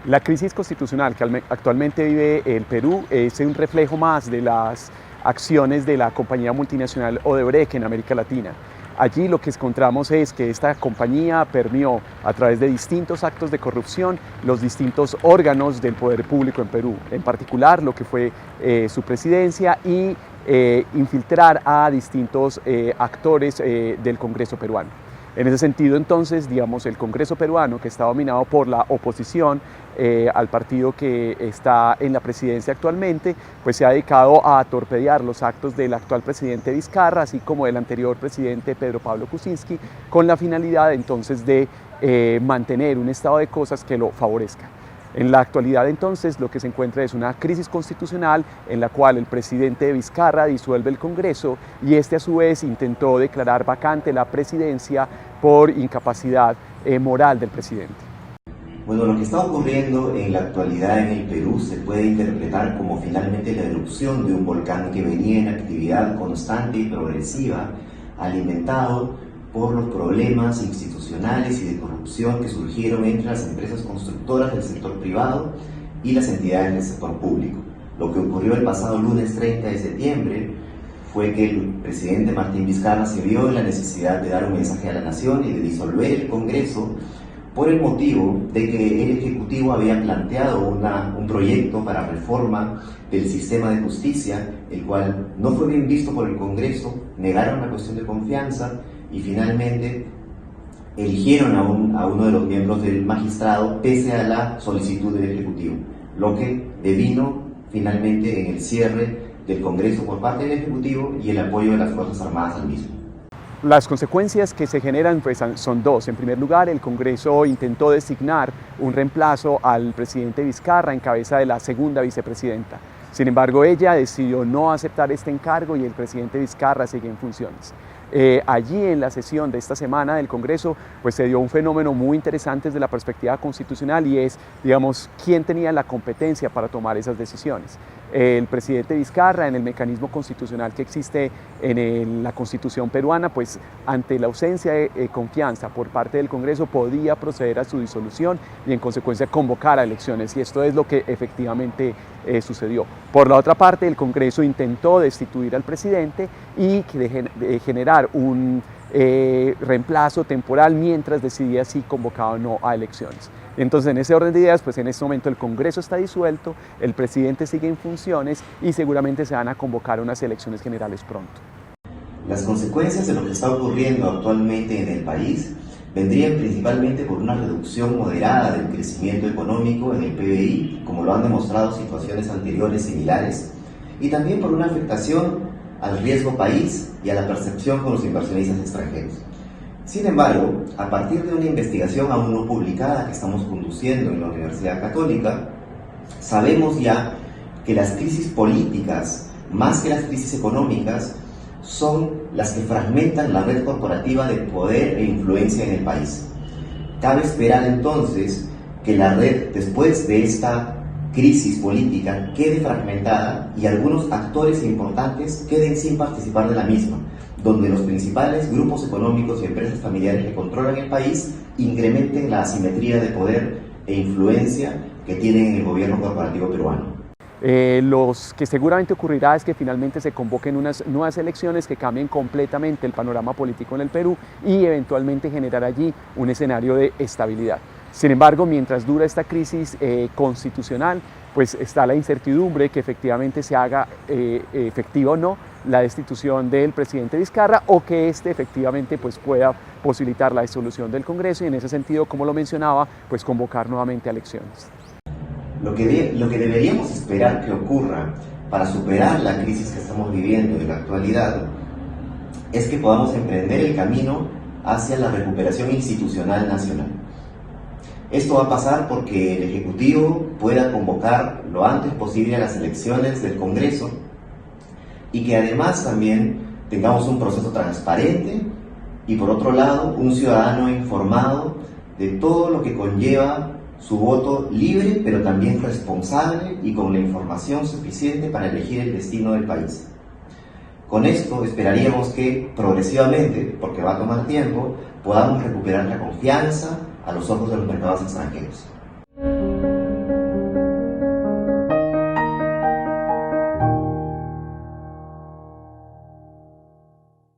La crisis constitucional que actualmente vive el Perú es un reflejo más de las acciones de la compañía multinacional Odebrecht en América Latina. Allí lo que encontramos es que esta compañía permeó a través de distintos actos de corrupción los distintos órganos del poder público en Perú, en particular lo que fue su presidencia y infiltrar a distintos actores del Congreso peruano. En ese sentido, entonces, digamos, el Congreso peruano, que está dominado por la oposición al partido que está en la presidencia actualmente, pues se ha dedicado a torpedear los actos del actual presidente Vizcarra, así como del anterior presidente Pedro Pablo Kuczynski, con la finalidad entonces de mantener un estado de cosas que lo favorezca. En la actualidad, entonces, lo que se encuentra es una crisis constitucional en la cual el presidente Vizcarra disuelve el Congreso y este a su vez intentó declarar vacante la presidencia por incapacidad moral del presidente. Bueno, lo que está ocurriendo en la actualidad en el Perú se puede interpretar como finalmente la erupción de un volcán que venía en actividad constante y progresiva, alimentado por los problemas institucionales y de corrupción que surgieron entre las empresas constructoras del sector privado y las entidades del sector público. Lo que ocurrió el pasado lunes 30 de septiembre fue que el presidente Martín Vizcarra se vio en la necesidad de dar un mensaje a la nación y de disolver el Congreso por el motivo de que el Ejecutivo había planteado un proyecto para reforma del sistema de justicia, el cual no fue bien visto por el Congreso, negaron la cuestión de confianza y finalmente eligieron a uno de los miembros del magistrado pese a la solicitud del Ejecutivo, lo que devino finalmente en el cierre del Congreso por parte del Ejecutivo y el apoyo de las Fuerzas Armadas al mismo. Las consecuencias que se generan pues, son dos. En primer lugar, el Congreso intentó designar un reemplazo al presidente Vizcarra en cabeza de la segunda vicepresidenta. Sin embargo, ella decidió no aceptar este encargo y el presidente Vizcarra sigue en funciones. Allí en la sesión de esta semana del Congreso pues se dio un fenómeno muy interesante desde la perspectiva constitucional y es, digamos, quién tenía la competencia para tomar esas decisiones. El presidente Vizcarra, en el mecanismo constitucional que existe en la Constitución peruana, pues ante la ausencia de confianza por parte del Congreso podía proceder a su disolución y en consecuencia convocar a elecciones, y esto es lo que efectivamente sucedió. Por la otra parte, el Congreso intentó destituir al presidente y generar un reemplazo temporal mientras decidía si convocaba o no a elecciones. Entonces, en ese orden de ideas, pues en este momento el Congreso está disuelto, el presidente sigue en funciones y seguramente se van a convocar unas elecciones generales pronto. Las consecuencias de lo que está ocurriendo actualmente en el país vendrían principalmente por una reducción moderada del crecimiento económico en el PBI, como lo han demostrado situaciones anteriores similares, y también por una afectación al riesgo país y a la percepción con los inversionistas extranjeros. Sin embargo, a partir de una investigación aún no publicada que estamos conduciendo en la Universidad Católica, sabemos ya que las crisis políticas, más que las crisis económicas, son las que fragmentan la red corporativa de poder e influencia en el país. Cabe esperar entonces que la red, después de esta crisis política, quede fragmentada y algunos actores importantes queden sin participar de la misma, donde los principales grupos económicos y empresas familiares que controlan el país incrementen la asimetría de poder e influencia que tienen en el gobierno corporativo peruano. Los que seguramente ocurrirá es que finalmente se convoquen unas nuevas elecciones que cambien completamente el panorama político en el Perú y eventualmente generar allí un escenario de estabilidad. Sin embargo, mientras dura esta crisis constitucional, pues está la incertidumbre que efectivamente se haga efectiva o no la destitución del presidente Vizcarra o que éste efectivamente pues pueda posibilitar la disolución del Congreso y en ese sentido, como lo mencionaba, pues convocar nuevamente a elecciones. Lo que deberíamos esperar que ocurra para superar la crisis que estamos viviendo en la actualidad es que podamos emprender el camino hacia la recuperación institucional nacional. Esto va a pasar porque el Ejecutivo pueda convocar lo antes posible a las elecciones del Congreso y que además también tengamos un proceso transparente y por otro lado un ciudadano informado de todo lo que conlleva su voto libre pero también responsable y con la información suficiente para elegir el destino del país. Con esto esperaríamos que progresivamente, porque va a tomar tiempo, podamos recuperar la confianza a los ojos de los mercados extranjeros.